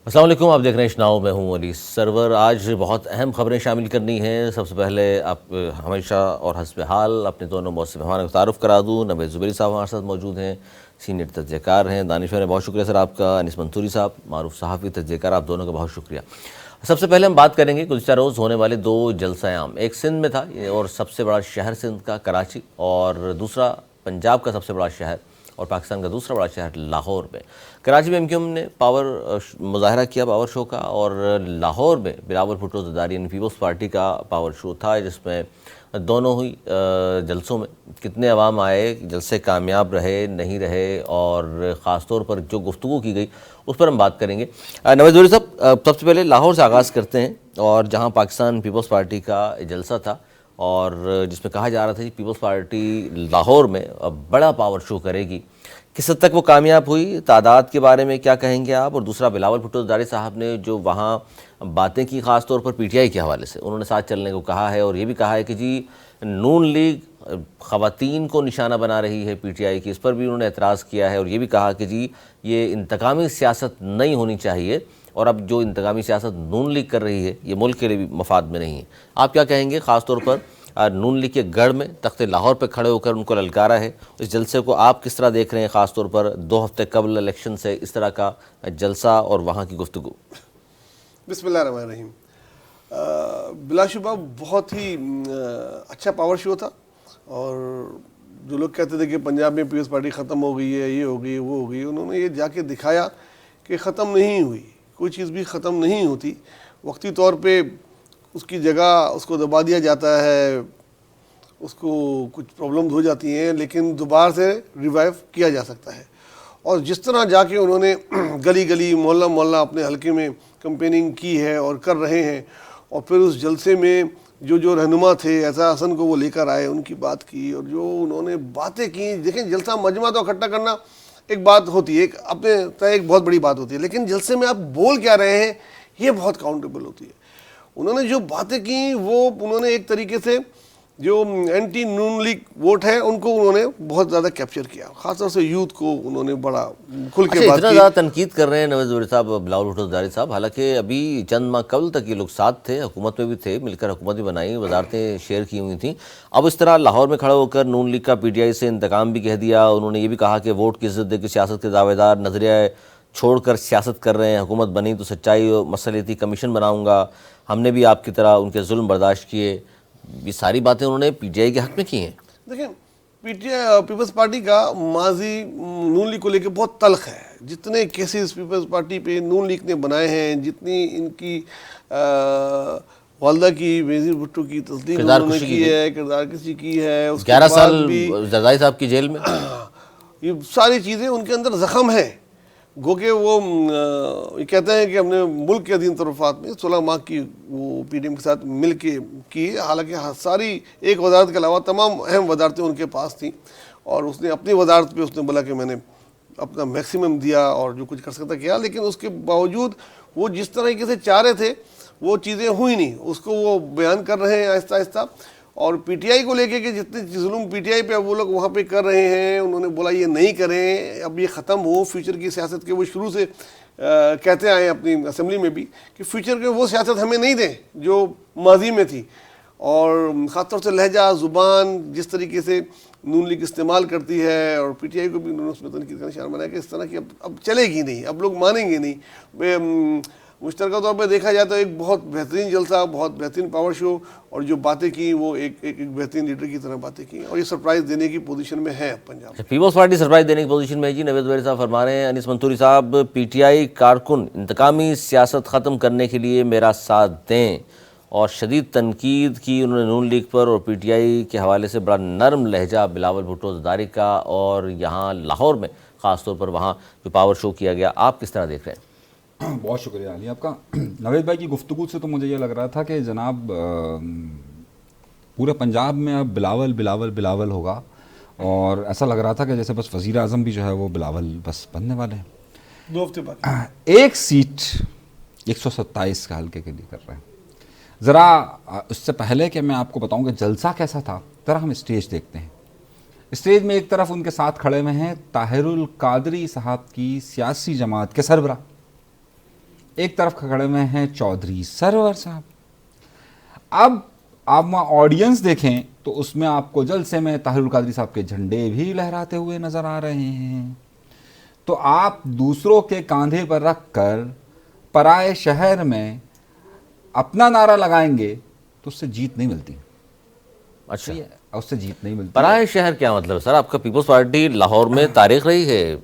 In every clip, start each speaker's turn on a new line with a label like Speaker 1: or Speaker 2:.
Speaker 1: السلام علیکم، آپ دیکھ رہے ہیں اشناؤ، میں ہوں علی سرور۔ آج بہت اہم خبریں شامل کرنی ہیں۔ سب سے پہلے آپ ہمیشہ اور حسب حال اپنے دونوں موثر مہمانوں کو تعارف کرا دوں۔ نوید زبیری صاحب ہمارے ساتھ موجود ہیں، سینئر تجزیہ کار ہیں۔ دانش بھائی، بہت شکریہ سر آپ کا۔ انیس منصوری صاحب، معروف صحافی، تجزیہ کار، آپ دونوں کا بہت شکریہ۔ سب سے پہلے ہم بات کریں گے گزشتہ روز ہونے والے دو جلسہ عام، ایک سندھ میں تھا اور سب سے بڑا شہر سندھ کا کراچی، اور دوسرا پنجاب کا سب سے بڑا شہر اور پاکستان کا دوسرا بڑا شہر لاہور میں۔ کراچی میں MQM نے پاور مظاہرہ کیا، پاور شو کا، اور لاہور میں بلاول بھٹو زرداری یعنی پیپلز پارٹی کا پاور شو تھا، جس میں دونوں ہی جلسوں میں کتنے عوام آئے، جلسے کامیاب رہے نہیں رہے، اور خاص طور پر جو گفتگو کی گئی اس پر ہم بات کریں گے۔ نوید زبیری صاحب، سب سے پہلے لاہور سے آغاز کرتے ہیں، اور جہاں پاکستان پیپلز پارٹی کا جلسہ تھا اور جس میں کہا جا رہا تھا کہ پیپلز پارٹی لاہور میں بڑا پاور شو کرے گی، کس حد تک وہ کامیاب ہوئی؟ تعداد کے بارے میں کیا کہیں گے آپ؟ اور دوسرا، بلاول بھٹو زرداری صاحب نے جو وہاں باتیں کی، خاص طور پر PTI کے حوالے سے، انہوں نے ساتھ چلنے کو کہا ہے، اور یہ بھی کہا ہے کہ جی نون لیگ خواتین کو نشانہ بنا رہی ہے PTI کی، اس پر بھی انہوں نے اعتراض کیا ہے، اور یہ بھی کہا کہ جی یہ انتقامی سیاست نہیں ہونی چاہیے، اور اب جو انتقامی سیاست نون لیگ کر رہی ہے یہ ملک کے لیے بھی مفاد میں نہیں ہے۔ آپ کیا کہیں گے؟ خاص طور پر نون لیگ کے گڑھ میں تخت لاہور پہ کھڑے ہو کر ان کو للکارا ہے، اس جلسے کو آپ کس طرح دیکھ رہے ہیں، خاص طور پر 2 ہفتے قبل الیکشن سے اس طرح کا جلسہ اور وہاں کی گفتگو؟
Speaker 2: بسم اللہ الرحمن الرحیم۔ بلا شبہ بہت ہی اچھا پاور شو تھا، اور جو لوگ کہتے تھے کہ پنجاب میں پیپلز پارٹی ختم ہو گئی ہے، یہ ہو گئی وہ ہو گئی، انہوں نے یہ جا کے دکھایا کہ ختم نہیں ہوئی، کوئی چیز بھی ختم نہیں ہوتی۔ وقتی طور پہ اس کی جگہ اس کو دبا دیا جاتا ہے، اس کو کچھ پرابلمز ہو جاتی ہیں، لیکن دوبارہ سے ریوائیو کیا جا سکتا ہے۔ اور جس طرح جا کے انہوں نے گلی گلی محلہ محلہ اپنے حلقے میں کمپیننگ کی ہے اور کر رہے ہیں، اور پھر اس جلسے میں جو رہنما تھے ایسا حسن کو وہ لے کر آئے، ان کی بات کی، اور جو انہوں نے باتیں کی۔ دیکھیں، جلسہ مجمع تو اکٹھا کرنا ایک بات ہوتی ہے، ایک اپنے طرح ایک بہت بڑی بات ہوتی ہے، لیکن جلسے میں آپ بول کیا رہے ہیں یہ بہت کاؤنٹیبل ہوتی ہے۔ انہوں نے جو باتیں کی وہ انہوں نے ایک طریقے سے جو اینٹی نون لیگ ووٹ ہے ان کو انہوں نے بہت زیادہ کیپچر کیا، خاص طور سے یوتھ کو انہوں نے بڑا کھل کے بات کی۔
Speaker 1: اتنا زیادہ تنقید کر رہے ہیں نوید زبیری صاحب بلاول بھٹو زرداری صاحب، حالانکہ ابھی چند ماہ قبل تک یہ لوگ ساتھ تھے، حکومت میں بھی تھے، مل کر حکومت بھی بنائی، وزارتیں شیئر کی ہوئی تھیں۔ اب اس طرح لاہور میں کھڑا ہو کر نون لیگ کا PTI سے انتقام بھی کہہ دیا۔ انہوں نے یہ بھی کہا کہ ووٹ کی عزت دے کے سیاست کے دعوے دار نظریہ چھوڑ کر سیاست کر رہے ہیں، حکومت بنی تو سچائی اور مسئلیتی کمیشن بناؤں گا، ہم نے بھی آپ کی طرح ان کے ظلم برداشت کیے۔ یہ ساری باتیں انہوں نے PTI کے حق میں کی ہیں۔
Speaker 2: دیکھیں، پیپلز پارٹی کا ماضی نون لیگ کو لے کے بہت تلخ ہے۔ جتنے کیسز پیپلز پارٹی پہ نون لیگ نے بنائے ہیں، جتنی ان کی والدہ کی بینظیر بھٹو کی تصدیق انہوں نے کی ہے، کردار کشی کی ہے، اس کے
Speaker 1: 11
Speaker 2: بعد
Speaker 1: سال
Speaker 2: بھی
Speaker 1: زرداری صاحب کی جیل میں،
Speaker 2: یہ ساری چیزیں ان کے اندر زخم ہیں۔ گو کہ وہ یہ کہتے ہیں کہ ہم نے ملک کے عظیم ترفات میں 16 ماہ کی وہ PDM کے ساتھ مل کے کی، حالانکہ ساری ایک وزارت کے علاوہ تمام اہم وزارتیں ان کے پاس تھیں، اور اس نے اپنی وزارت پہ اس نے بولا کہ میں نے اپنا میکسیمم دیا اور جو کچھ کر سکتا کیا، لیکن اس کے باوجود وہ جس طریقے سے چاہ رہے تھے وہ چیزیں ہوئی نہیں۔ اس کو وہ بیان کر رہے ہیں آہستہ آہستہ، اور PTI کو لے کے کہ جتنے ظلم PTI پہ وہ لوگ وہاں پہ کر رہے ہیں، انہوں نے بولا یہ نہیں کریں، اب یہ ختم ہو فیوچر کی سیاست کے۔ وہ شروع سے کہتے آئے اپنی اسمبلی میں بھی کہ فیوچر کے وہ سیاست ہمیں نہیں دیں جو ماضی میں تھی، اور خاص طور سے لہجہ زبان جس طریقے سے نون لیگ استعمال کرتی ہے، اور PTI کو بھی انہوں نے اس میں تنقید کا نشانہ بنایا کہ اس طرح کی اب چلے گی نہیں، اب لوگ مانیں گے نہیں۔ مشترکہ طور پہ دیکھا جائے تو ایک بہت بہترین جلسہ، بہت بہترین پاور شو، اور جو باتیں کی وہ ایک بہترین لیڈر کی طرح باتیں کی، اور یہ سرپرائز دینے کی پوزیشن میں ہے پنجاب۔
Speaker 1: پیپلز پارٹی سرپرائز دینے کی پوزیشن میں ہے جی، نوید زبیری صاحب فرما رہے ہیں۔ انیس منصوری صاحب، PTI کارکن انتقامی سیاست ختم کرنے کے لیے میرا ساتھ دیں، اور شدید تنقید کی انہوں نے نون لیگ پر اور PTI کے حوالے سے۔ بڑا نرم لہجہ بلاول بھٹو زرداری کا، اور یہاں لاہور میں خاص طور پر وہاں جو پاور شو کیا گیا، آپ کس طرح دیکھ رہے ہیں؟
Speaker 3: بہت شکریہ علی آپ کا۔ نوید بھائی کی گفتگو سے تو مجھے یہ لگ رہا تھا کہ جناب پورے پنجاب میں اب بلاول بلاول بلاول ہوگا، اور ایسا لگ رہا تھا کہ جیسے بس وزیر اعظم بھی جو ہے وہ بلاول بس بننے والے ہیں۔
Speaker 2: 2 ہفتے بعد
Speaker 3: ایک سیٹ 127 کا حلقے کے لیے کر رہے ہیں۔ ذرا اس سے پہلے کہ میں آپ کو بتاؤں کہ جلسہ کیسا تھا، ذرا ہم اسٹیج دیکھتے ہیں۔ اسٹیج میں ایک طرف ان کے ساتھ کھڑے ہوئے ہیں طاہر القادری صاحب کی سیاسی جماعت کے سربراہ، ایک طرف کھڑے ہوئے ہیں چودھری سرور صاحب. اب آپ وہاں آڈینس دیکھیں تو اس میں آپ کو جلسے میں طاہر القادری صاحب کے جھنڈے بھی لہراتے ہوئے نظر آ رہے ہیں. تو آپ دوسروں کے کاندھے پر رکھ کر پرائے شہر میں اپنا نعرہ لگائیں گے تو اس سے جیت نہیں ملتی.
Speaker 1: اچھا،
Speaker 3: اس سے جیت نہیں ملتی.
Speaker 1: پرائے شہر کیا مطلب سر؟ آپ کا پیپلز پارٹی لاہور میں تاریخ رہی ہے،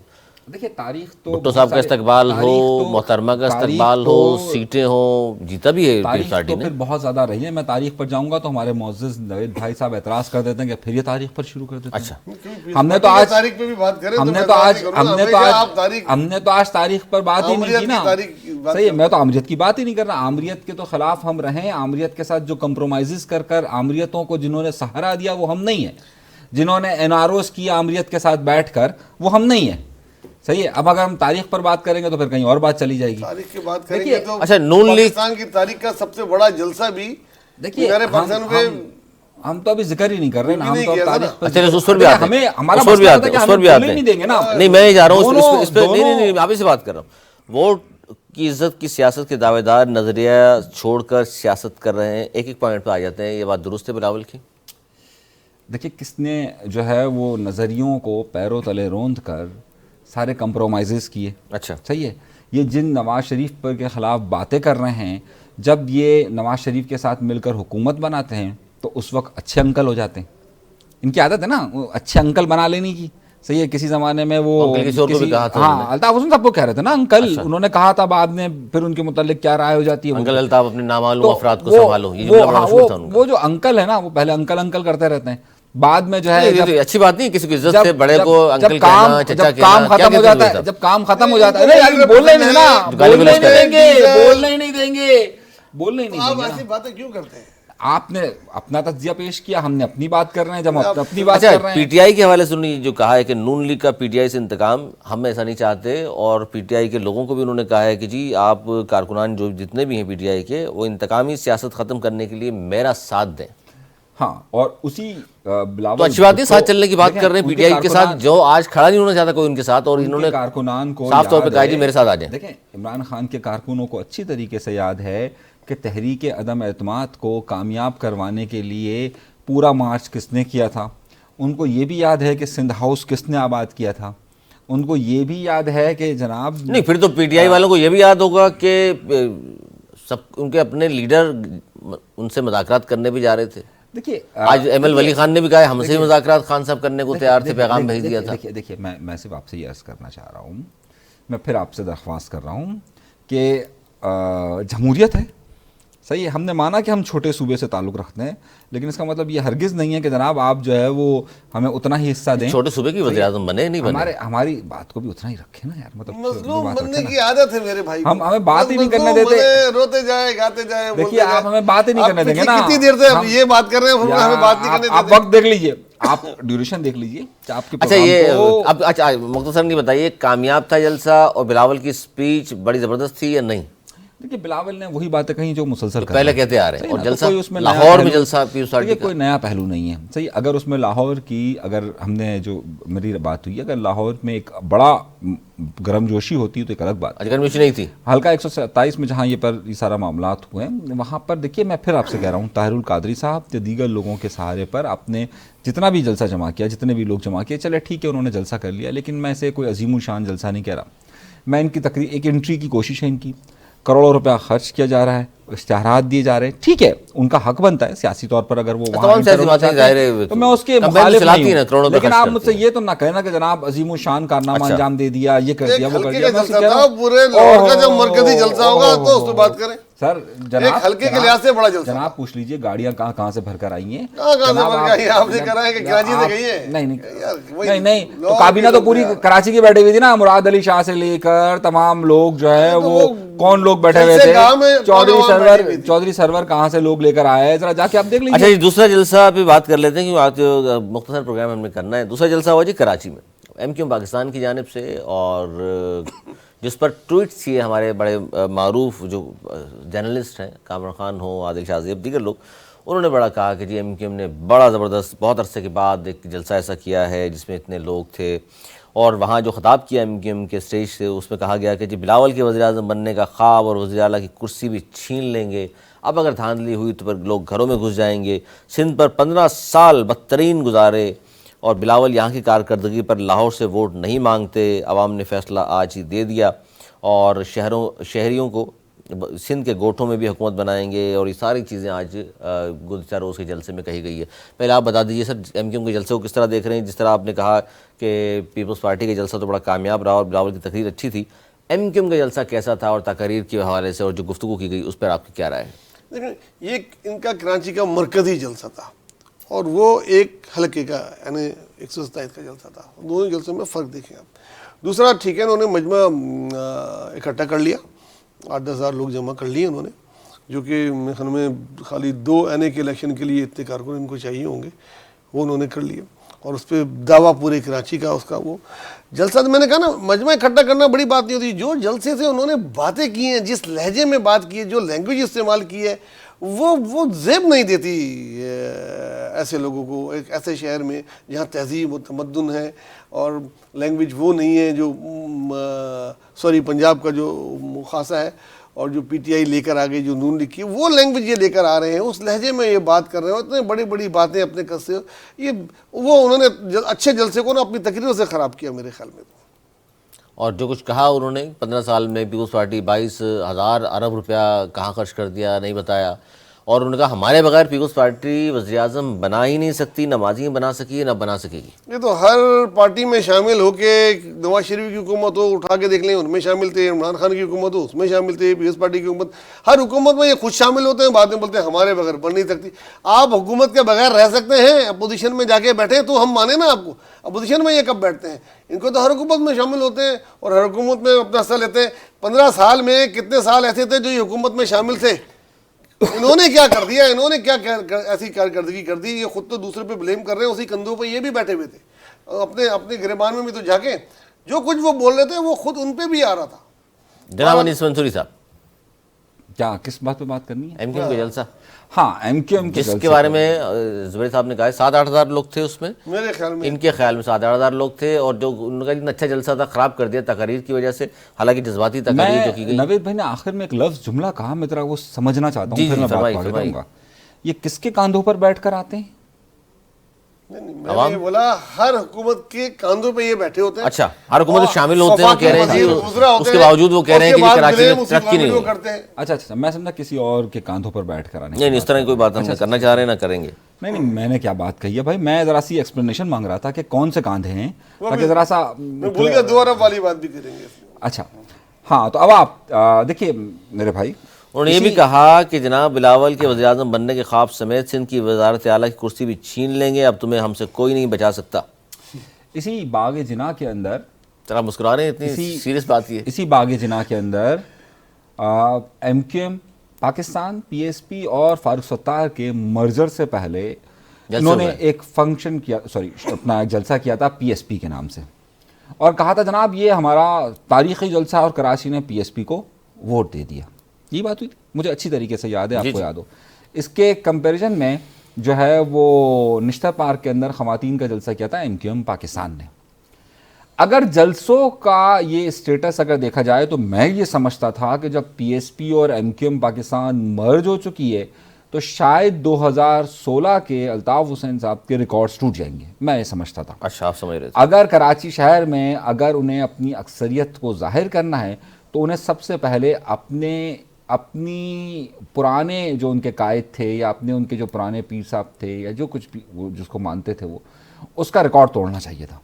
Speaker 3: دیکھیے تاریخ تو
Speaker 1: بھٹو صاحب کا استقبال ہو، محترمہ کا استقبال ہو، سیٹیں ہوں، جیتا بھی ہے پیپلز
Speaker 3: تاریخ
Speaker 1: پارٹی
Speaker 3: تو
Speaker 1: نے.
Speaker 3: پھر بہت زیادہ رہی ہے. میں تاریخ پر جاؤں گا تو ہمارے معزز نوید بھائی صاحب اعتراض کر دیتے ہیں کہ پھر یہ تاریخ پر شروع کر دیتے ہیں.
Speaker 1: اچھا،
Speaker 3: ہم نے تو آج
Speaker 2: تاریخ پہ بھی بات کریں
Speaker 3: ہم نے تو آج تاریخ پر بات ہی نہیں کی نا. صحیح ہے، میں تو آمریت کی بات ہی نہیں کر رہا. آمریت کے تو خلاف ہم رہیں. آمریت کے ساتھ جو کمپرومائزز کر آمریتوں کو جنہوں نے سہارا دیا وہ ہم نہیں ہیں. جنہوں نے این آر اوز کیا آمریت کے ساتھ بیٹھ کر وہ ہم نہیں ہیں. صحیح ہے. اب اگر ہم تاریخ پر بات کریں گے تو پھر کہیں اور بات چلی جائے گی.
Speaker 2: تاریخ کی بات کریں گے تو
Speaker 1: اچھا، نون لیگ
Speaker 2: پاکستان کی تاریخ کا سب سے بڑا جلسہ بھی
Speaker 3: دیکھیے ہم تو ابھی ذکر ہی نہیں کر رہے نا. ہم تو تاریخ
Speaker 1: اچھا اس پر بھی آتے ہیں،
Speaker 3: ہمارا
Speaker 1: اس پر بھی
Speaker 3: مسئلہ
Speaker 1: آتے
Speaker 3: ہے کہ
Speaker 1: ہیں، اس
Speaker 3: ہمیں
Speaker 1: پر بھی آتے
Speaker 3: بولنے
Speaker 1: ہیں.
Speaker 3: نہیں دیں گے نا.
Speaker 1: نہیں میں یہ جا رہا ہوں اس پہ نہیں آپ ہی سے بات کر رہا ہوں. ووٹ کی عزت کی سیاست کے دعوے دار نظریہ چھوڑ کر سیاست کر رہے ہیں، ایک ایک پوائنٹ پہ آ جاتے ہیں. یہ بات درست ہے بلاول کی؟
Speaker 3: دیکھیے کس نے جو ہے وہ نظریوں کو پیروں تلے روند کر سارے کمپرومائزز کیے.
Speaker 1: اچھا،
Speaker 3: صحیح ہے. یہ جن نواز شریف پر کے خلاف باتیں کر رہے ہیں، جب یہ نواز شریف کے ساتھ مل کر حکومت بناتے ہیں تو اس وقت اچھے انکل ہو جاتے ہیں. ان کی عادت ہے نا وہ اچھے انکل بنا لینے کی. صحیح ہے. کسی زمانے میں وہ الطاف حسن صاحب کو کہہ رہے تھے نا انکل. انہوں نے کہا تھا بعد میں پھر ان کے متعلق کیا رائے ہو جاتی ہے.
Speaker 1: انکل الطاف اپنے نامعلوم افراد کو سنبھالو، یہ جملہ بڑا مشہور تھا ان کا.
Speaker 3: وہ جو انکل ہے نا وہ پہلے انکل کرتے رہتے ہیں، بعد میں جو ہے
Speaker 1: اچھی بات نہیں کسی کی عزت سے بڑے کو انکل کہنا، چچا کہنا.
Speaker 3: کام ختم ہو جاتا ہے، جب کام ختم ہو جاتا ہے بولنے نہیں نا، بولنے نہیں دیں گے، بولنے نہیں دیں گے، بولنے نہیں دیں گے.
Speaker 2: ایسی باتیں کیوں کرتے ہیں؟
Speaker 3: آپ نے اپنا تجزیہ پیش کیا، ہم نے اپنی بات کر رہے ہیں. جب ہم اپنی بات کر رہے ہیں
Speaker 1: پی ٹی آئی کے حوالے سے انہوں نے جو کہا ہے کہ نون لیگ کا پی ٹی آئی سے انتقام، ہم ایسا نہیں چاہتے. اور پی ٹی آئی کے لوگوں کو بھی انہوں نے کہا ہے کہ جی آپ کارکنان جو جتنے بھی ہیں پی ٹی آئی کے، وہ انتقامی سیاست ختم کرنے کے لیے میرا ساتھ دیں.
Speaker 3: ہاں، اور اسی بلاول
Speaker 1: تو اچھی بات نہیں، ساتھ چلنے کی بات کر رہے ہیں پی ٹی آئی کے ساتھ، جو آج کھڑا نہیں ہونا چاہتا کوئی ان کے ساتھ، اور انہوں نے
Speaker 3: کارکنان کو
Speaker 1: صاف طور پہ کہا جی میرے ساتھ آ جائیں.
Speaker 3: دیکھیں عمران خان کے کارکنوں کو اچھی طریقے سے یاد ہے کہ تحریک عدم اعتماد کو کامیاب کروانے کے لیے پورا مارچ کس نے کیا تھا. ان کو یہ بھی یاد ہے کہ سندھ ہاؤس کس نے آباد کیا تھا. ان کو یہ بھی یاد ہے کہ جناب
Speaker 1: نہیں، پھر تو پی ٹی آئی والوں کو یہ بھی یاد ہوگا کہ سب ان کے اپنے لیڈر ان سے مذاکرات کرنے بھی جا رہے تھے.
Speaker 3: دیکھیے
Speaker 1: آج ایم ایل ولی خان نے بھی کہا ہم سے بھی مذاکرات خان صاحب کرنے کو تیار تھے، پیغام بھیج دیا تھا.
Speaker 3: دیکھیے میں صرف آپ سے یہ عرض کرنا چاہ رہا ہوں، میں پھر آپ سے درخواست کر رہا ہوں کہ جمہوریت ہے. صحیح ہے، ہم نے مانا کہ ہم چھوٹے صوبے سے تعلق رکھتے ہیں، لیکن اس کا مطلب یہ ہرگز نہیں ہے کہ جناب آپ جو ہے وہ ہمیں اتنا ہی حصہ دیں.
Speaker 1: چھوٹے صوبے کی وزیر اعظم بنے نہیں بنے،
Speaker 3: ہماری بات کو بھی اتنا ہی رکھیں نا یار. مطلب
Speaker 2: مظلوم بننے کی عادت ہے میرے بھائی.
Speaker 3: ہم ہمیں بات ہی نہیں کرنے دیتے،
Speaker 2: روتے جائے گاتے جائے.
Speaker 3: دیکھیے آپ ہمیں بات ہی نہیں کرنے دیں گے نا.
Speaker 2: کتنی دیر سے یہ بات کر رہے ہیں، ہمیں بات نہیں کرنے دیتے.
Speaker 3: آپ وقت دیکھ لیجئے، آپ ڈیوریشن دیکھ لیجئے.
Speaker 1: اچھا یہ اب اچھا مختصر نہیں بتائیے، کامیاب تھا جلسہ اور بلاول کی اسپیچ بڑی زبردست تھی یا نہیں؟
Speaker 3: دیکھیے بلاول نے وہی باتیں کہیں جو مسلسل
Speaker 1: پہلے کہتے آ رہے ہیں، اور جلسہ لاہور میں جلسہ پیپلز پارٹی کا
Speaker 3: کوئی نیا پہلو نہیں ہے. صحیح، اگر اس میں لاہور کی اگر ہم نے جو میری بات ہوئی، اگر لاہور میں ایک بڑا گرم جوشی ہوتی تو ایک الگ بات.
Speaker 1: گرم جوشی نہیں تھی.
Speaker 3: حلقہ 127 میں جہاں یہ سارا معاملات ہوئے ہیں، وہاں پر دیکھیے میں پھر آپ سے کہہ رہا ہوں، طاہر القادری صاحب یا دیگر لوگوں کے سہارے پر آپ نے جتنا بھی جلسہ جمع کیا، جتنے بھی لوگ جمع کیے، چلے ٹھیک ہے انہوں نے جلسہ کر لیا، لیکن میں اسے کوئی عظیم الشان جلسہ نہیں کہہ رہا. میں ان کی تقریر ایک انٹری کی کوشش ہے، ان کی کروڑوں روپیہ خرچ کیا جا رہا ہے، اشتہارات دیے جا رہے ہیں، ٹھیک ہے ان کا حق بنتا ہے سیاسی طور پر اگر وہ وہاں تو میں اس کے مخالف نہیں ہوں. لیکن آپ مجھ سے یہ تو نہ کہنا کہ جناب عظیم الشان کارنامہ انجام دے دیا، یہ کر دیا، وہ کر دیا.
Speaker 2: پورے لاہور کا جب مرکزی جلسہ ہوگا تو اس پہ بات کریں.
Speaker 3: سر
Speaker 2: جناب ہلکے کے لحاظ سے بڑا جلسہ.
Speaker 3: جناب پوچھ لیجئے گاڑیاں کہاں سے بھر کر آئی ہیں.
Speaker 2: آپ نے کہا ہے کہ کراچی سے گئی ہے.
Speaker 3: نہیں تو کابینہ تو پوری کراچی کی بیٹھی ہوئی تھی نا. مراد علی شاہ سے لے کر تمام لوگ جو ہے وہ کون لوگ بیٹھے ہوئے تھے. چودھری سرور کہاں سے لوگ لے کر آئے ہیں، ذرا جا کے آپ دیکھ لیجیے.
Speaker 1: اچھا جی دوسرا جلسہ پہ بات کر لیتے ہیں کیونکہ آج مختصر پروگرام ہم نے کرنا ہے. دوسرا جلسہ ہوا جی کراچی میں ایم کیو پاکستان کی جانب سے، اور جس پر ٹویٹس کیے ہمارے بڑے معروف جو جرنلسٹ ہیں، کامران خان ہو، عادل شاہ زیب، دیگر لوگ، انہوں نے بڑا کہا کہ جی ایم کیو ایم نے بڑا زبردست بہت عرصے کے بعد ایک جلسہ ایسا کیا ہے جس میں اتنے لوگ تھے، اور وہاں جو خطاب کیا MQM کے اسٹیج سے اس میں کہا گیا کہ جی بلاول کے وزیر اعظم بننے کا خواب اور وزیر اعلیٰ کی کرسی بھی چھین لیں گے، اب اگر دھاندلی ہوئی تو پھر لوگ گھروں میں گھس جائیں گے۔ سندھ پر 15 سال بدترین گزارے اور بلاول یہاں کی کارکردگی پر لاہور سے ووٹ نہیں مانگتے، عوام نے فیصلہ آج ہی دے دیا اور شہریوں کو سندھ کے گوٹھوں میں بھی حکومت بنائیں گے، اور یہ ساری چیزیں آج گزشتہ روز کے جلسے میں کہی گئی ہے۔ پہلے آپ بتا دیجئے سر MQM کے جلسے کو کس طرح دیکھ رہے ہیں؟ جس طرح آپ نے کہا کہ پیپلز پارٹی کا جلسہ تو بڑا کامیاب رہا اور بلاول کی تقریر اچھی تھی، MQM کا جلسہ کیسا تھا اور تقاریر کے حوالے سے اور جو گفتگو کی گئی اس پر آپ کی کیا رائے ہے؟
Speaker 2: دیکھیں یہ ان کا کراچی کا مرکزی جلسہ تھا اور وہ ایک حلقے کا یعنی 127 کا جلسہ تھا، دونوں جلسوں میں فرق دیکھیں آپ۔ دوسرا ٹھیک ہے انہوں نے مجمع اکٹھا کر لیا، 8-10 ہزار لوگ جمع کر لیے انہوں نے، جو کہ میرے خیال میں خالی 2 NA کے الیکشن کے لیے اتنے کارکن ان کو چاہیے ہوں گے، وہ انہوں نے کر لیے اور اس پہ دعویٰ پورے کراچی کا اس کا وہ جلسہ۔ تو میں نے کہا نا مجمع اکٹھا کرنا بڑی بات نہیں ہوتی، جو جلسے سے انہوں نے باتیں کی ہیں، جس لہجے میں بات کی ہے، جو لینگویج استعمال کی ہے، وہ زیب نہیں دیتی ایسے لوگوں کو ایک ایسے شہر میں جہاں تہذیب و تمدن ہے اور لینگویج وہ نہیں ہے جو پنجاب کا جو خاصہ ہے اور جو PTI لے کر آ گئی، جو نون لکھی ہے، وہ لینگویج یہ لے کر آ رہے ہیں، اس لہجے میں یہ بات کر رہے ہیں، اتنے بڑی بڑی باتیں اپنے کس سے یہ وہ انہوں نے اچھے جلسے کو نا اپنی تقریروں سے خراب کیا میرے خیال میں۔
Speaker 1: اور جو کچھ کہا انہوں نے 15 سال میں پیپلز پارٹی 22,000 ارب روپیہ کہاں خرچ کر دیا نہیں بتایا، اور انہوں نے کہا ہمارے بغیر پیپلز پارٹی وزیر اعظم بنا ہی نہیں سکتی، نہ ماضی میں بنا سکی ہے نہ بنا سکے گی۔
Speaker 2: یہ تو ہر پارٹی میں شامل ہو کے نواز شریف کی حکومت ہو اٹھا کے دیکھ لیں، ان میں شامل تھے، عمران خان کی حکومت ہو اس میں شامل تھے، پیپلز پارٹی کی حکومت، ہر حکومت میں یہ خود شامل ہوتے ہیں، بعد میں بولتے ہیں ہمارے بغیر بن نہیں سکتی۔ آپ حکومت کے بغیر رہ سکتے ہیں، اپوزیشن میں جا کے بیٹھیں تو ہم مانیں نا آپ کو، اپوزیشن میں یہ کب بیٹھتے ہیں؟ ان کو تو ہر حکومت میں شامل ہوتے ہیں اور ہر حکومت میں اپنا حصہ لیتے ہیں۔ 15 سال میں کتنے سال ایسے تھے جو یہ حکومت میں شامل تھے؟ انہوں نے کیا کر دیا؟ انہوں نے کیا ایسی کارکردگی کر دی؟ یہ خود تو دوسرے پہ بلیم کر رہے ہیں، اسی کندھوں پہ یہ بھی بیٹھے ہوئے تھے، اپنے گریبان میں بھی تو جا کے جو کچھ وہ بول رہے تھے وہ خود ان پہ بھی آ رہا تھا۔
Speaker 1: جناب انیس منصوری صاحب،
Speaker 3: کیا کس بات پہ بات کرنی ہے؟
Speaker 1: MQM کا جلسہ،
Speaker 3: ہاں MQM
Speaker 1: جس کے بارے میں زبیر صاحب نے کہا 7-8 ہزار لوگ تھے اس میں،
Speaker 2: میرے خیال میں
Speaker 1: ان کے خیال میں 7-8 ہزار لوگ تھے، اور جو ان کا اتنا اچھا جلسہ تھا خراب کر دیا تقاریر کی وجہ سے، حالانکہ جذباتی تقاریر جو کی گئی۔
Speaker 3: نوید بھائی نے آخر میں ایک لفظ جملہ کہا، میں ذرا وہ سمجھنا چاہتا ہوں، پھر میں بات آگے بڑھوں گا۔ یہ کس کے کاندھوں پر بیٹھ کر آتے ہیں؟
Speaker 2: میں نے بولا ہر حکومت کے کاندھوں پہ یہ بیٹھے ہوتے ہیں۔
Speaker 1: اچھا، ہر حکومت میں شامل ہوتے ہیں، کہہ رہے ہیں جی، اس کے باوجود وہ کہہ رہے ہیں کہ کراچی میں ترقی نہیں ہوئی۔
Speaker 3: اچھا میں سمجھا کسی اور کے کاندھوں پر بیٹھ کر آنے۔
Speaker 1: نہیں، اس طرح کی کوئی بات ہم کرنا چاہ رہے ہیں نہ کریں گے۔
Speaker 3: نہیں میں نے کیا بات کہی ہے بھائی، میں ذرا سی ایکسپلینیشن مانگ رہا تھا کہ کون سے کاندھے ہیں، تاکہ ذرا سا
Speaker 2: بھول گیا 2 ارب والی بات بھی کریں گے۔
Speaker 3: اچھا ہاں، تو اب آپ دیکھیے میرے بھائی،
Speaker 1: انہوں نے یہ بھی کہا کہ جناب بلاول کے وزیر اعظم بننے کے خواب سمیت سندھ کی وزارت اعلیٰ کی کرسی بھی چھین لیں گے، اب تمہیں ہم سے کوئی نہیں بچا سکتا۔
Speaker 3: اسی باغ جناح کے اندر،
Speaker 1: ذرا مسکرا رہے ہیں، اتنی سیریس بات یہ ہے۔
Speaker 3: اسی باغ جناح کے اندر MQM پاکستان، PSP اور فاروق ستار کے مرجر سے پہلے انہوں نے ایک فنکشن کیا، اپنا ایک جلسہ کیا تھا PSP کے نام سے، اور کہا تھا جناب یہ ہمارا تاریخی جلسہ، اور کراچی نے PSP کو ووٹ دے دیا۔ یہ بات ہوئی تھی، مجھے اچھی طریقے سے یاد ہے، آپ کو یاد ہو۔ اس کے کمپیریزن میں جو ہے وہ نشتر پارک کے اندر خواتین کا جلسہ کیا تھا MQM پاکستان نے۔ اگر جلسوں کا یہ اسٹیٹس اگر دیکھا جائے تو میں یہ سمجھتا تھا کہ جب PSP اور MQM پاکستان مرج ہو چکی ہے تو شاید 2016 کے الطاف حسین صاحب کے ریکارڈز ٹوٹ جائیں گے، میں یہ سمجھتا تھا۔
Speaker 1: اچھا، آپ سمجھ رہے تھے۔
Speaker 3: اگر کراچی شہر میں اگر انہیں اپنی اکثریت کو ظاہر کرنا ہے تو انہیں سب سے پہلے اپنی پرانے جو ان کے قائد تھے، یا اپنے ان کے جو پرانے پیر صاحب تھے، یا جو کچھ بھی وہ جس کو مانتے تھے، وہ اس کا ریکارڈ توڑنا چاہیے تھا۔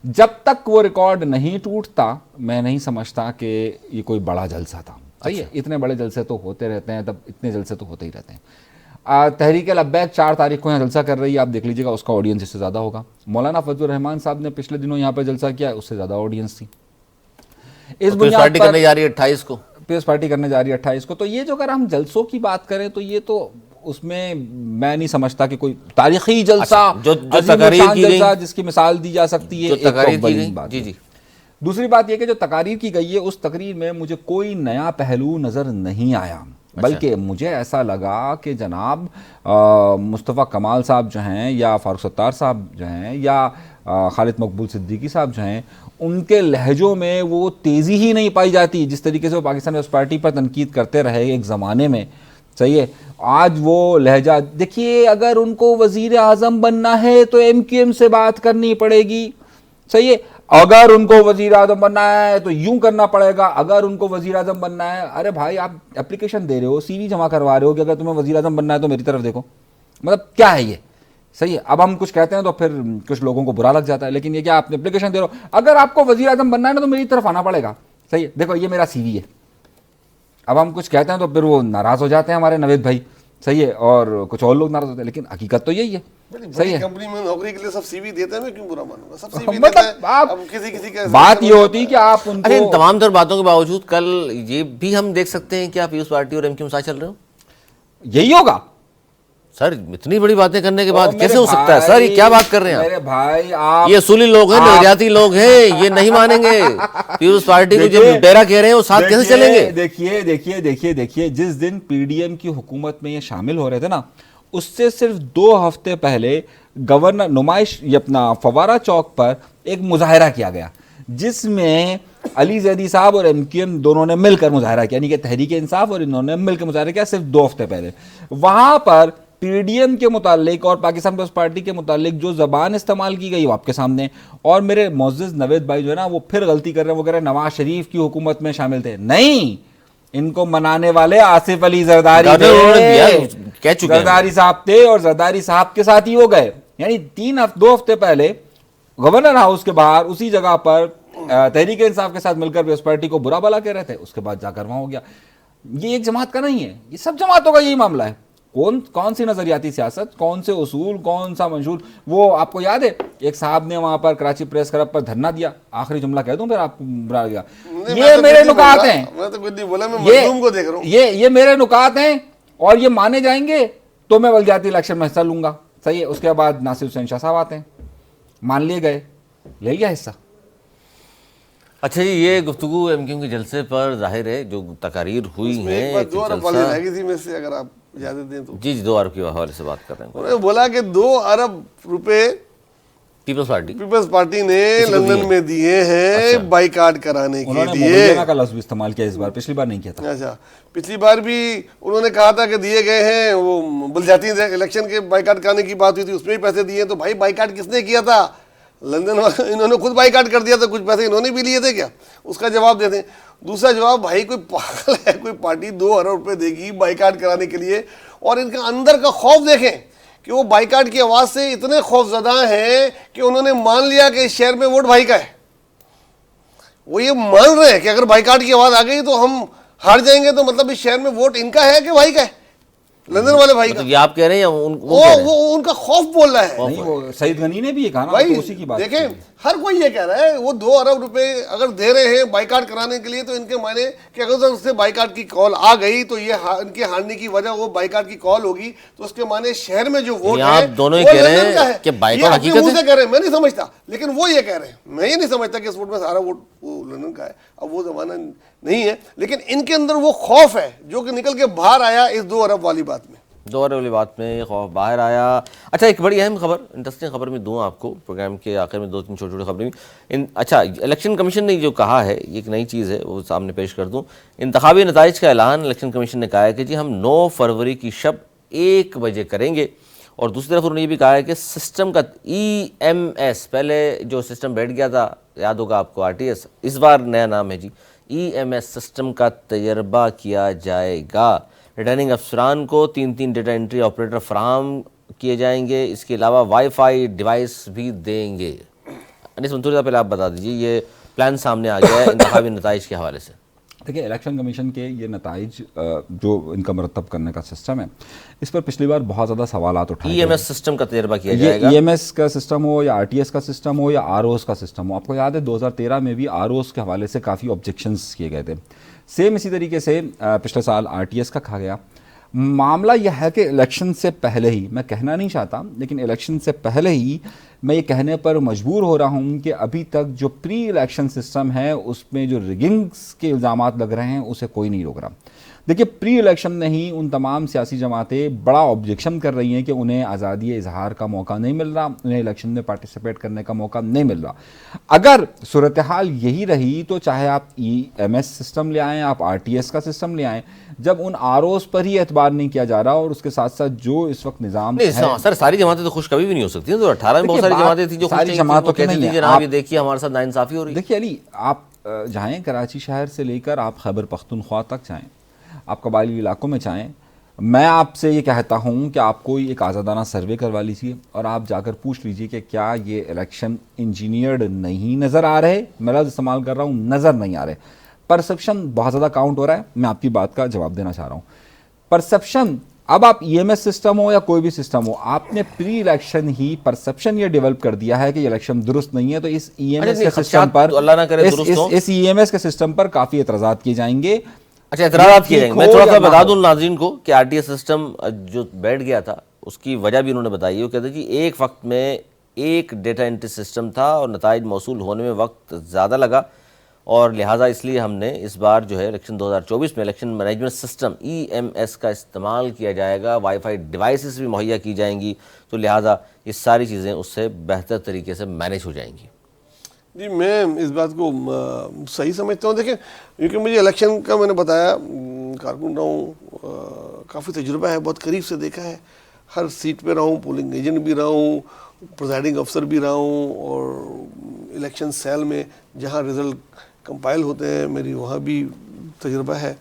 Speaker 3: جب تک وہ ریکارڈ نہیں ٹوٹتا میں نہیں سمجھتا کہ یہ کوئی بڑا جلسہ تھا۔ صحیح ہے، اتنے بڑے جلسے تو ہوتے رہتے ہیں، تب اتنے جلسے تو ہوتے ہی رہتے ہیں۔ تحریک لبیک 4 تاریخ کو یہاں جلسہ کر رہی ہے، آپ دیکھ لیجیے گا، اس کا آڈینس اس سے زیادہ ہوگا۔ مولانا فضل الرحمان صاحب نے پچھلے دنوں یہاں پہ جلسہ کیا، اس سے زیادہ آڈینس تھی۔ اس بنیاد
Speaker 1: پارٹی کرنے جا رہی ہے 28 کو،
Speaker 3: پیپلز پارٹی کرنے جا رہی ہے 28 کو۔ تو یہ جو اگر ہم جلسوں کی بات کریں تو یہ تو اس میں میں نہیں سمجھتا کہ کوئی تاریخی جلسہ
Speaker 1: جو تقاریر کی گئی
Speaker 3: جس کی مثال دی جا سکتی ہے،
Speaker 1: جو تقاریر کی گئی۔ جی جی،
Speaker 3: دوسری بات یہ کہ جو تقاریر کی گئی ہے اس تقریر میں مجھے کوئی نیا پہلو نظر نہیں آیا، بلکہ مجھے ایسا لگا کہ جناب مصطفیٰ کمال صاحب جو ہیں، یا فاروق ستار صاحب جو ہیں، یا خالد مقبول صدیقی صاحب جو ہیں، ان کے لہجوں میں وہ تیزی ہی نہیں پائی جاتی جس طریقے سے وہ پاکستان پیپلز پارٹی پر تنقید کرتے رہے ایک زمانے میں. صحیح ہے, آج وہ لہجہ دیکھیے, اگر ان کو وزیر اعظم بننا ہے تو ایم کیو ایم سے بات کرنی پڑے گی. صحیح ہے, اگر ان کو وزیر اعظم بننا ہے تو یوں کرنا پڑے گا, اگر ان کو وزیر اعظم بننا ہے, ارے بھائی آپ اپلیکیشن دے رہے ہو, سی وی جمع کروا رہے ہو کہ اگر تمہیں وزیر اعظم بننا ہے تو میری طرف دیکھو, مطلب کیا ہے یہ؟ صحیح ہے, اب ہم کچھ کہتے ہیں تو پھر کچھ لوگوں کو برا لگ جاتا ہے, لیکن یہ کیا آپ نے اپلیکیشن دے رہے ہو, اگر آپ کو وزیر اعظم بننا ہے نا تو میری طرف آنا پڑے گا. صحیح ہے, دیکھو یہ میرا سی وی ہے. اب ہم کچھ کہتے ہیں تو پھر وہ ناراض ہو جاتے ہیں ہمارے نوید بھائی. صحیح ہے, اور کچھ اور لوگ ناراض ہوتے ہیں, لیکن حقیقت تو یہی ہے. صحیح ہے,
Speaker 2: کمپنی میں نوکری کے لیے سب سی وی دیتے ہیں, میں کیوں برا مانوں گا, سب سی وی
Speaker 3: مطلب
Speaker 2: دیتے ہیں.
Speaker 3: آپ
Speaker 2: اب کسی کا
Speaker 3: بات یہ ہوتی ہے کہ آپ ان
Speaker 1: اچھا, ان
Speaker 3: کو
Speaker 1: تمام تر باتوں کے باوجود کل یہ بھی ہم دیکھ سکتے ہیں کہ آپ پیپلز پارٹی اور ایم کیو ساتھ چل رہے ہو.
Speaker 3: یہی ہوگا
Speaker 1: سر اتنی بڑی باتیں کرنے کے بعد
Speaker 3: میرے
Speaker 1: کیسے ہو سکتا ہے سر؟ یہ کیا بات کر رہے ہیں
Speaker 3: میرے
Speaker 1: آپ؟
Speaker 3: بھائی آپ
Speaker 1: یہ اصولی لوگ ہیں, نظریاتی لوگ ہیں, یہ نہیں مانیں گے. پیپلز پارٹی کو جب ڈیرا کہہ رہے ہیں وہ ساتھ کیسے چلیں گے؟
Speaker 3: دیکھیے جس دن پی ڈی ایم کی حکومت میں یہ شامل ہو رہے تھے نا, اس سے صرف 2 ہفتے پہلے گورنر نمائش یہ اپنا فوارہ چوک پر ایک مظاہرہ کیا گیا جس میں علی زیدی صاحب اور ایم کیو ایم دونوں نے مل کر مظاہرہ کیا, یعنی کہ تحریک انصاف اور انہوں نے مل کر مظاہرہ کیا صرف 2 ہفتے پہلے. وہاں پر پی ڈی ایم کے متعلق اور پاکستان پیپلز پارٹی کے متعلق جو زبان استعمال کی گئی وہ آپ کے سامنے. اور میرے معزز نوید بھائی جو ہے نا وہ پھر غلطی کر رہے ہیں, وہ کہہ رہے ہیں نواز شریف کی حکومت میں شامل تھے. نہیں, ان کو منانے والے آصف علی زرداری تھے, زرداری صاحب تھے, اور زرداری صاحب کے ساتھ ہی وہ گئے. یعنی 2 ہفتے پہلے گورنر ہاؤس کے باہر اسی جگہ پر تحریک انصاف کے ساتھ مل کر پیپلز پارٹی کو برا بلا کہہ رہے تھے, اس کے بعد جا کر وہاں ہو گیا. یہ ایک جماعت کا نہیں ہے, یہ سب جماعتوں کا یہی معاملہ ہے. کون سی نظریاتی سیاست, کون سے اصول, کون سا منشور. وہ آپ کو یاد ہے ایک صاحب نے وہاں پر کراچی پریس کلب پر دھرنا دیا, آخری جملہ کہہ دوں پھر آپ برا گیا, یہ میرے نکات ہیں,
Speaker 2: میں تو کچھ نہیں بولا, میں مظلوم کو دیکھ رہا ہوں.
Speaker 3: یہ میرے نکات ہیں, اور یہ مانے جائیں گے تو میں بلدیاتی الیکشن میں حصہ لوں گا. صحیح ہے, اس کے بعد ناصر حسین شاہ صاحب آتے ہیں, مان لیے گئے, لے لیا حصہ.
Speaker 1: اچھا جی, یہ گفتگو ایم کیو کے جلسے پر ظاہر ہے جو تقاریر ہوئی ہیں,
Speaker 2: 2 ارب والی رہ گئی تھی میں سے, اگر آپ اجازت دیں تو.
Speaker 1: جی 2 ارب کے حوالے سے بات کر رہے ہیں.
Speaker 2: انہوں نے بولا کہ 2 ارب روپے پیپلز پارٹی نے لندن میں دیے ہیں بائیکاٹ کرانے کے لیے.
Speaker 3: کا لفظ بھی استعمال کیا اس بار, پچھلی بار نہیں کیا تھا.
Speaker 2: اچھا, پچھلی بار بھی انہوں نے کہا تھا کہ دیے گئے ہیں, وہ بلدیاتی الیکشن کے بائیکاٹ کرانے کی بات ہوئی تھی, اس میں بھی پیسے دیے. تو بھائی بائیکاٹ کس نے کیا تھا؟ لندن والے, انہوں نے خود بائیکاٹ کر دیا تھا, کچھ پیسے انہوں نے بھی لیے تھے کیا؟ اس کا جواب دے دیں. دوسرا جواب, بھائی کوئی پاگل ہے, کوئی پارٹی 2 ارب روپے دے گی بائیکاٹ کرانے کے لیے؟ اور ان کا اندر کا خوف دیکھیں کہ وہ بائیکاٹ کی آواز سے اتنے خوف زدہ ہیں کہ انہوں نے مان لیا کہ اس شہر میں ووٹ بھائی کا ہے. وہ یہ مان رہے ہیں کہ اگر بائیکاٹ کی آواز آ گئی تو ہم ہار جائیں گے, تو مطلب اس شہر میں ووٹ ان کا ہے کہ بھائی کا ہے, لندن والے بھائی کا.
Speaker 1: یہ آپ کہہ رہے ہیں یا
Speaker 2: وہ ان کا خوف بول رہا ہے.
Speaker 3: نہیں, وہ سعید غنی نے بھی یہ کہا نا,
Speaker 2: بھائی
Speaker 3: اسی کی بات
Speaker 2: دیکھیں, ہر کوئی یہ کہہ رہا ہے وہ 2 ارب روپے اگر دے رہے ہیں بائیکاٹ کرانے کے لیے, تو ان کے معنی کہ اگر اس سے بائیکاٹ کی کال آ گئی تو یہ ان کے ہارنے کی وجہ وہ بائیکاٹ کی کال ہوگی, تو اس کے معنی شہر میں جو ووٹ ہے
Speaker 1: آپ دونوں ہی کہہ رہے ہیں کہ بائیکاٹ حقیقت ہے.
Speaker 2: کہہ رہے ہیں, میں نہیں سمجھتا, لیکن وہ یہ کہہ رہے ہیں. میں یہ نہیں سمجھتا کہ اس ووٹ میں سارا ووٹ وہ لندن کا ہے, اب وہ زمانہ نہیں ہے, لیکن ان کے اندر وہ خوف ہے جو کہ نکل کے باہر آیا اس 2 ارب والی بات میں.
Speaker 1: 2 ارب والی بات میں خوف باہر آیا. اچھا, ایک بڑی اہم خبر, انٹرسٹنگ خبر میں دوں آپ کو, پروگرام کے آخر میں 2-3 چھوٹی خبریں بھی. اچھا, الیکشن کمیشن نے جو کہا ہے, یہ ایک نئی چیز ہے, وہ سامنے پیش کر دوں. انتخابی نتائج کا اعلان الیکشن کمیشن نے کہا ہے کہ جی ہم 9 فروری کی شب 1 بجے کریں گے. اور دوسری طرف انہوں نے یہ بھی کہا ہے کہ سسٹم کا EMS, پہلے جو سسٹم بیٹھ گیا تھا, یاد ہوگا آپ کو RTS, اس بار نیا نام ہے جی EMS سسٹم کا تجربہ کیا جائے گا. ریٹرننگ افسران کو 3 ڈیٹا انٹری آپریٹر فراہم کیے جائیں گے. اس کے علاوہ وائی فائی ڈیوائس بھی دیں گے. انیس منصوری صاحب, پہلے آپ بتا دیجیے, یہ پلان سامنے آ گیا ہے انتخابی نتائج کے حوالے سے.
Speaker 3: دیکھیے, الیکشن کمیشن کے یہ نتائج جو ان کا مرتب کرنے کا سسٹم ہے, اس پر پچھلی بار بہت زیادہ سوالات اٹھائے.
Speaker 1: EMS سسٹم کا تجربہ کیا جائے گا.
Speaker 3: EMS کا سسٹم ہو یا RTS کا سسٹم ہو یا ROs کا سسٹم ہو, آپ کو یاد ہے 2013 میں بھی ROs کے حوالے سے کافی آبجیکشنز کیے گئے تھے. سیم اسی طریقے سے پچھلے سال RTS کا کہا گیا. معاملہ یہ ہے کہ الیکشن سے پہلے ہی, میں کہنا نہیں چاہتا لیکن الیکشن سے پہلے ہی میں یہ کہنے پر مجبور ہو رہا ہوں کہ ابھی تک جو پری الیکشن سسٹم ہے اس میں جو ریگنگز کے الزامات لگ رہے ہیں اسے کوئی نہیں روک رہا. دیکھیے پری الیکشن میں ہی ان تمام سیاسی جماعتیں بڑا آبجیکشن کر رہی ہیں کہ انہیں آزادی اظہار کا موقع نہیں مل رہا, انہیں الیکشن میں پارٹیسپیٹ کرنے کا موقع نہیں مل رہا. اگر صورتحال یہی رہی تو چاہے آپ EMS سسٹم لے آئیں, آپ RTS کا سسٹم لے آئیں, جب ان ROs پر ہی اعتبار نہیں کیا جا رہا اور اس کے ساتھ ساتھ جو اس وقت نظام ہے.
Speaker 1: سر ساری جماعتیں تو خوش کبھی بھی نہیں ہو سکتی ہیں. 2018 میں بہت ساری جماعتیں تھیں جو
Speaker 3: ساری جماعتوں کی نہیں ہے.
Speaker 1: جناب یہ دیکھیے ہمارے ساتھ ناانصافی ہو رہی ہے.
Speaker 3: دیکھیے علی, آپ جائیں کراچی شہر سے لے کر آپ خیبر پختونخوا تک جائیں, آپ قبائلی علاقوں میں جائیں, میں آپ سے یہ کہتا ہوں کہ آپ کوئی ایک آزادانہ سروے کروا لیجیے اور آپ جا کر پوچھ لیجیے کہ کیا یہ الیکشن انجینئرڈ نہیں نظر آ رہے. میں لفظ استعمال کر رہا ہوں, نظر نہیں آ رہے. پرسپشن بہت زیادہ کاؤنٹ ہو رہا ہے. میں آپ کی بات کا جواب دینا چاہ رہا ہوں. پرسپشن, اب آپ EMS سسٹم ہو یا کوئی بھی سسٹم ہو, آپ نے پری الیکشن ہی پرسپشن یہ ڈیولپ کر دیا ہے کہ یہ الیکشن درست نہیں ہے, تو اس EMS کے سسٹم پر اس EMS کے سسٹم پر کافی اعتراضات کیے جائیں گے.
Speaker 1: اچھا, اعتراضات کیے جائیں گے. میں تھوڑا سا بتا دوں ناظرین کو کہ RTS سسٹم جو بیٹھ گیا تھا اس کی وجہ بھی انہوں نے بتائی ہے. وہ کہتے ہیں کہ ایک وقت میں ایک ڈیٹا انٹری سسٹم تھا اور نتائج موصول ہونے میں وقت زیادہ لگا, اور لہٰذا اس لیے ہم نے اس بار جو ہے الیکشن 2024 میں الیکشن مینجمنٹ سسٹم EMS کا استعمال کیا جائے گا, وائی فائی ڈیوائسز بھی مہیا کی جائیں گی, تو لہٰذا یہ ساری چیزیں اس سے بہتر طریقے سے مینیج ہو جائیں گی.
Speaker 2: جی میں اس بات کو صحیح سمجھتا ہوں. دیکھیں کیونکہ مجھے الیکشن کا میں نے بتایا کارکن رہا ہوں, کافی تجربہ ہے, بہت قریب سے دیکھا ہے, ہر سیٹ پہ رہا ہوں, پولنگ ایجنٹ بھی رہا ہوں, پریزائڈنگ افسر بھی رہا ہوں, اور الیکشن سیل میں جہاں رزلٹ کمپائل ہوتے ہیں میری وہاں بھی تجربہ ہے.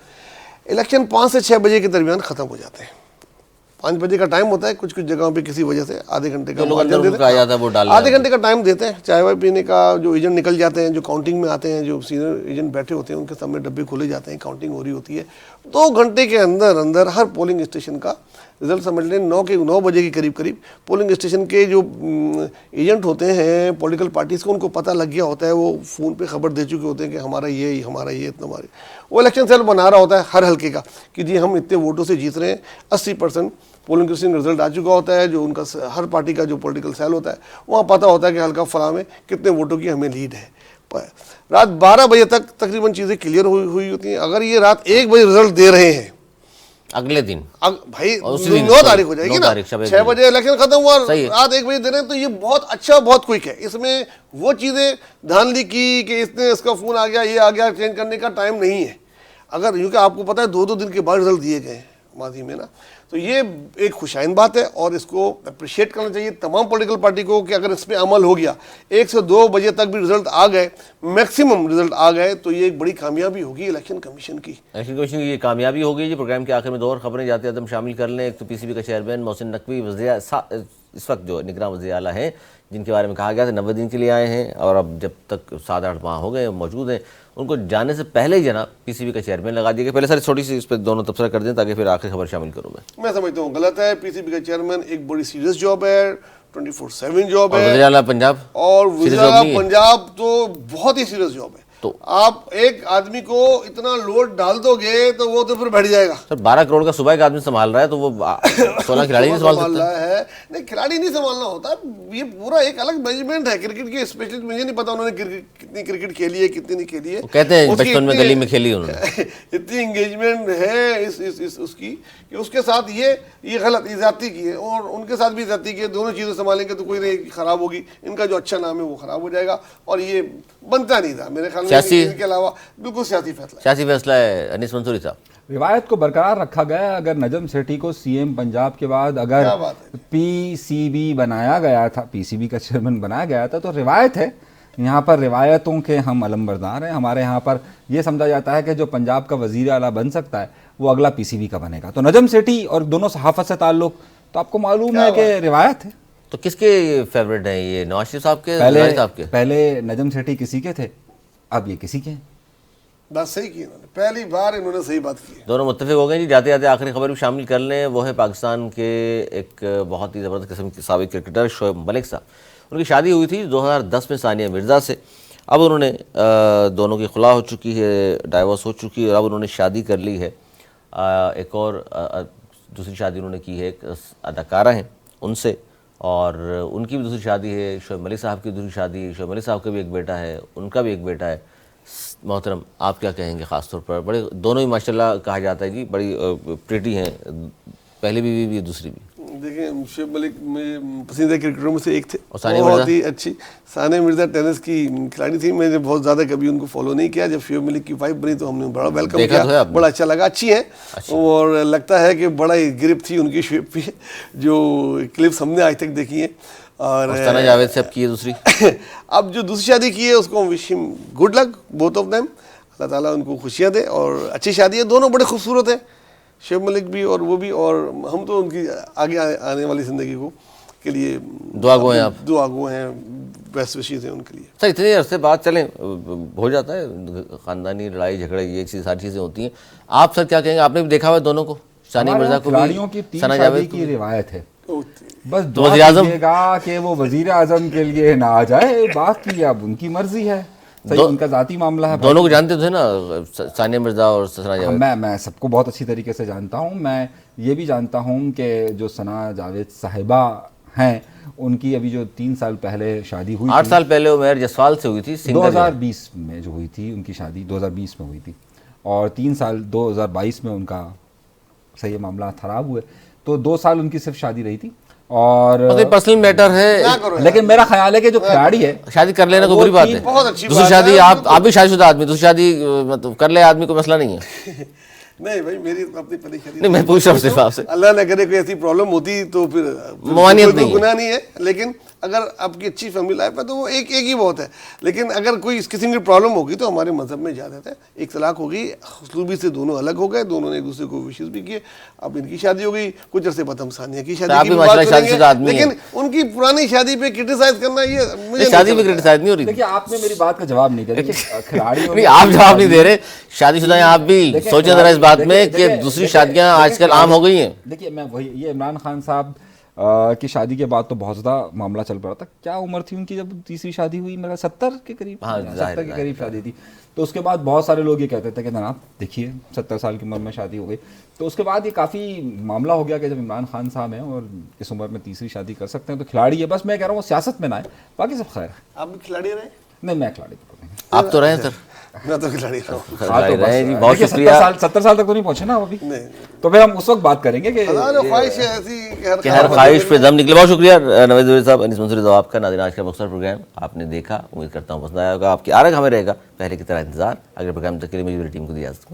Speaker 2: الیکشن 5 سے 6 بجے کے درمیان ختم ہو جاتے ہیں. 5 بجے کا ٹائم ہوتا ہے, کچھ جگہوں پہ کسی وجہ سے آدھے گھنٹے کا آدھے گھنٹے کا ٹائم دیتے ہیں, چائے وائے پینے کا. جو ایجنٹ نکل جاتے ہیں, جو کاؤنٹنگ میں آتے ہیں, جو سینئر ایجنٹ بیٹھے ہوتے ہیں, ان کے سامنے ڈبے کھولے جاتے ہیں, کاؤنٹنگ ہو رہی ہوتی ہے. 2 گھنٹے کے اندر ہر پولنگ اسٹیشن کا رزلٹ سمجھ لیں. 9 بجے کے قریب پولنگ اسٹیشن کے جو ایجنٹ ہوتے ہیں پولیٹیکل پارٹیز کو, ان کو پتہ لگ گیا ہوتا ہے, وہ فون پہ خبر دے چکے ہوتے ہیں کہ ہمارا یہ اتنا ہمارے. وہ الیکشن سیل بنا رہا ہوتا ہے ہر حلقے کا کہ جی ہم اتنے ووٹوں سے جیت رہے ہیں. 80% پولنگ اسٹیشن رزلٹ آ چکا ہوتا ہے. جو ان کا ہر پارٹی کا جو پولیٹیکل سیل ہوتا ہے وہاں پتہ ہوتا ہے کہ حلقہ فلاں میں کتنے ووٹوں کی ہمیں لیڈ ہے. رات 12 بجے تک تقریباً چیزیں کلیئر ہوئی ہوتی ہیں. اگر یہ رات 1 بجے رزلٹ دے رہے ہیں,
Speaker 1: اگلے دن
Speaker 2: بھائی 9 تاریخ ہو جائے گی نا, 6 بجے الیکشن ختم ہوا, رات 1 بجے دے رہے ہیں, تو یہ بہت اچھا, بہت کوئک ہے. اس میں وہ چیزیں دھاندلی کی کہ اس کا فون آ گیا, یہ آ گیا, چینج کرنے کا ٹائم نہیں ہے. اگر کیونکہ آپ کو پتہ ہے 2 دن کے بعد رزلٹ دیے گئے ہیں ماضی میں نا, تو یہ ایک خوشائن بات ہے اور اس کو اپریشیٹ کرنا چاہیے تمام پولیٹیکل پارٹی کو کہ اگر اس پہ عمل ہو گیا, 1 سے 2 بجے تک بھی رزلٹ آ گئے, میکسیمم رزلٹ آ گئے, تو یہ ایک بڑی کامیابی ہوگی الیکشن کمیشن کی.
Speaker 1: الیکشن کمیشن کی یہ کامیابی ہوگی. جی پروگرام کے آخر میں 2 اور خبریں جاتے عدم شامل کر لیں. ایک تو PCB کا چیئرمین محسن نقوی اس وقت جو نگراں وزیر اعلیٰ ہیں, جن کے بارے میں کہا گیا تھا 90 دن کے لیے آئے ہیں, اور اب جب تک 7-8 ماہ ہو گئے موجود ہیں, ان کو جانے سے پہلے ہی جناب PCB کا چیئرمین لگا دیا گیا. پہلے سر چھوٹی سی اس پہ دونوں تبصرہ کر دیں تاکہ پھر آخری خبر شامل کروں.
Speaker 2: میں سمجھتا ہوں غلط ہے. PCB کا چیئرمین ایک بڑی سیریس جاب ہے, 24/7 جاب ہے.
Speaker 1: وزیر اعلیٰ پنجاب,
Speaker 2: اور وزیر اعلیٰ پنجاب تو بہت ہی سیریس جاب ہے. تو آپ ایک آدمی کو اتنا لوڈ ڈال دو گے تو وہ تو پھر بیٹھ جائے گا.
Speaker 1: سر 12 کروڑ کا صوبہ کا آدمی سنبھال رہا ہے, تو وہ 16 کھلاڑی نہیں سنبھال سکتا
Speaker 2: ہے. نہیں, کھلاڑی نہیں سنبھالنا ہوتا, یہ پورا ایک الگ مینجمنٹ ہے کرکٹ کی. اسپیشلی مجھے نہیں پتا انہوں نے کتنی کرکٹ کھیلی ہے, کتنی نہیں کھیلی ہے.
Speaker 1: کہتے ہیں بچپن میں گلی میں کھیلی انہوں نے.
Speaker 2: اتنی انگیجمنٹ ہے اس کی کہ اس کے ساتھ یہ غلط زیادتی کی ہے, اور ان کے ساتھ بھی زیادتی کی ہے. دونوں چیزیں سنبھالیں گے تو کوئی نہیں خراب ہوگی. ان کا جو اچھا نام ہے وہ خراب ہو جائے گا, اور یہ بنتا نہیں تھا میرے خیال میں. ان کے علاوہ بالکل سیاسی فیصلہ ہے. انیس منصوری صاحب,
Speaker 3: روایت کو برقرار رکھا گیا. اگر نجم سیٹھی کو CM پنجاب کے بعد اگر PCB بنایا گیا تھا, PCB کا چیئرمین بنایا گیا تھا, تو روایت ہے یہاں پر, روایتوں کے ہم علمبردار ہیں. ہمارے یہاں پر یہ سمجھا جاتا ہے کہ جو پنجاب کا وزیر اعلیٰ بن سکتا ہے وہ اگلا PCB کا بنے گا. تو نجم سیٹھی اور دونوں صحافت سے تعلق, تو آپ کو معلوم ہے کہ روایت ہے.
Speaker 1: تو کس کے فیوریٹ ہیں یہ, نواز شریف صاحب کے؟
Speaker 3: پہلے نجم سیٹھی کسی کے تھے, اب یہ کسی کے ہیں.
Speaker 2: بات صحیح کی انہوں نے, پہلی بار انہوں نے صحیح بات کی.
Speaker 1: دونوں متفق ہو گئے. جی جاتے جاتے آخری خبر بھی شامل کر لیں. وہ ہے پاکستان کے ایک بہت ہی زبردست قسم کے سابق کرکٹر شعیب ملک صاحب. ان کی شادی ہوئی تھی 2010 میں ثانیہ مرزا سے. اب انہوں نے دونوں کی خلا ہو چکی ہے, ڈائیورس ہو چکی ہے, اور اب انہوں نے شادی کر لی ہے. ایک اور دوسری شادی انہوں نے کی ہے ایک اداکارہ ہیں ان سے, اور ان کی بھی دوسری شادی ہے، شعیب ملک صاحب کی دوسری شادی ہے، شعیب ملک صاحب کا بھی ایک بیٹا ہے، ان کا بھی ایک بیٹا ہے. محترم آپ کیا کہیں گے خاص طور پر؟ بڑے دونوں ہی ماشاءاللہ کہا جاتا ہے جی بڑی پریٹی ہیں، پہلی بیوی بھی دوسری بھی.
Speaker 2: دیکھیں شعیب ملک میں پسندیدہ کرکٹروں میں سے ایک تھے،
Speaker 1: اور ثانیہ مرزا؟
Speaker 2: بہت ہی اچھی. ثانیہ مرزا ٹینس کی کھلاڑی تھی، میں نے بہت زیادہ کبھی ان کو فالو نہیں کیا. جب شعیب ملک کی وائف بنی تو ہم نے بڑا ویلکم
Speaker 1: دیکھا تو ہے
Speaker 2: کیا،
Speaker 1: آپ نے؟
Speaker 2: بڑا اچھا لگا. اچھی ہیں اور لگتا ہے کہ بڑا ہی گرپ تھی ان کی شعیب پہ، جو کلپس ہم نے آج تک دیکھی ہیں. اور
Speaker 1: ثنا جاوید سے اب کی ہے دوسری.
Speaker 2: اب جو دوسری شادی کی ہے اس کو wish him good luck both of them. اللہ تعالیٰ ان کو خوشیاں دے اور اچھی شادی ہے. دونوں بڑے خوبصورت ہیں، شعیب ملک بھی اور وہ بھی. اور ہم تو ان کی آگے آنے والی زندگی کو کے لیے
Speaker 1: دعا گو ہیں آپ.
Speaker 2: دعا گو ہیں، بیسٹ وشیز ہیں ان کے لیے.
Speaker 1: سر اتنے عرصے بعد چلیں ہو جاتا ہے خاندانی لڑائی جھگڑے، یہ چیز ساری چیزیں ہوتی ہیں. آپ سر کیا کہیں گے؟ آپ نے بھی دیکھا ہوا ہے دونوں کو، ثانیہ مرزا کو
Speaker 3: کھلاڑیوں کی
Speaker 1: بھی،
Speaker 3: 3
Speaker 1: ثنا
Speaker 3: شادی
Speaker 1: جاوید کو
Speaker 3: کی
Speaker 1: بھی.
Speaker 3: روایت ہے. بس
Speaker 1: وزیر
Speaker 3: دعا
Speaker 1: اعظم
Speaker 3: کیجیے گا کہ وہ وزیر اعظم کے لیے نہ آ جائے، باقی اب ان کی مرضی ہے. صحیح، ان کا ذاتی معاملہ ہے.
Speaker 1: دونوں کو جانتے تھے نا، ثانیہ مرزا اور ثنا جاوید؟
Speaker 3: میں سب کو بہت اچھی طریقے سے جانتا ہوں. میں یہ بھی جانتا ہوں کہ جو ثنا جاوید صاحبہ ہیں ان کی ابھی جو 3 سال پہلے شادی ہوئی
Speaker 1: 8 سال پہلے وہ مہر جسوال سے ہوئی تھی، سنگر.
Speaker 3: 2020 میں جو ہوئی تھی ان کی شادی 2020 میں ہوئی تھی، اور 3 سال 2022 میں ان کا صحیح معاملات خراب ہوئے. تو 2 سال ان کی صرف شادی رہی تھی. اور
Speaker 1: پرسنل میٹر ہے،
Speaker 3: لیکن میرا خیال ہے کہ جو کھلاڑی ہے
Speaker 1: شادی کر لینا کوئی بری بات ہے.
Speaker 2: بہت اچھی
Speaker 1: دوسری
Speaker 2: بات
Speaker 1: شادی
Speaker 2: ہے.
Speaker 1: آپ بھی شادی شدہ آدمی، دوسری شادی مطلب کر لے آدمی، کوئی مسئلہ نہیں ہے.
Speaker 2: نہیں بھائی، میری اپنی پہلی شادی
Speaker 1: نہیں، میں پوچھ رہا ہوں صرف آپ سے.
Speaker 2: اللہ نہ کرے کوئی ایسی پرابلم ہوتی تو پھر
Speaker 1: ممانعت نہیں ہے.
Speaker 2: گناہ نہیں ہے. لیکن اگر آپ کی اچھی فیملی لائف ہے تو وہ ایک ہی بہت ہے. لیکن اگر کوئی اس قسم کی پرابلم ہوگی تو ہمارے مذہب میں اجازت ہے. ایک طلاق ہوگی، خصوصی سے دونوں الگ ہو گئے، دونوں نے ایک دوسرے کو وشز بھی کیے. اب ان کی شادی ہو گئی، کچھ عرصے بعد ہم ثانیہ کی شادی
Speaker 1: آپ
Speaker 2: کی
Speaker 1: بھی
Speaker 2: بھی بات
Speaker 1: ماشاءاللہ
Speaker 2: کریں
Speaker 1: شادی شدہ
Speaker 2: گے.
Speaker 1: آدمی ہیں.
Speaker 2: لیکن ان کی پرانی شادی پہ کرٹیسائز کرنا یہ مجھے
Speaker 1: شادی بھی کرٹیسائز نہیں ہو رہی.
Speaker 3: دیکھیے آپ نے میری بات کا جواب نہیں دیا. کھلاڑیوں
Speaker 1: نہیں، آپ جواب نہیں دے رہے. شادی شدہ ہیں آپ بھی، سوچیں ذرا اس بات میں کہ دوسری شادیاں آج کل عام ہو گئی ہیں.
Speaker 3: دیکھیے میں وہی، یہ عمران خان صاحب کی شادی کے بعد تو بہت زیادہ معاملہ چل پڑا تھا. کیا عمر تھی ان کی جب تیسری شادی ہوئی؟ میرا 70 کے قریب، 70 کے قریب شادی تھی. تو اس کے بعد بہت سارے لوگ یہ کہتے تھے کہ جناب دیکھیے 70 سال کی عمر میں شادی ہو گئی. تو اس کے بعد یہ کافی معاملہ ہو گیا کہ جب عمران خان صاحب ہیں اور اس عمر میں تیسری شادی کر سکتے ہیں تو کھلاڑی ہے. بس میں کہہ رہا ہوں وہ سیاست میں نہ آئے، باقی سب خیر ہے.
Speaker 2: آپ بھی کھلاڑی رہے؟
Speaker 3: نہیں، میں کھلاڑی تو نہیں.
Speaker 1: آپ تو رہے سر.
Speaker 2: میں تو کھلاڑی رہا ہوں.
Speaker 1: کھلاڑی رہے جی، بہت
Speaker 3: 70
Speaker 1: شکریہ.
Speaker 3: 70 سال تک تو نہیں پہنچے نا ابھی.
Speaker 2: نہیں،
Speaker 3: تو پھر ہم اس وقت بات کریں گے کہ
Speaker 2: خواہش ہے ایسی
Speaker 1: کہ ہر خواہش پہ دم نکلے. بہت شکریہ نوید زبیری صاحب، انیس منصوری صاحب کا. ناظرین آج کا مختصر پروگرام آپ نے دیکھا، امید کرتا ہوں پسند آیا ہوگا. آپ کی آرائے ہمیں رہے گا پہلے کی طرح انتظار. اگر پروگرام تک کے لیے میری ٹیم کو دی اجازت.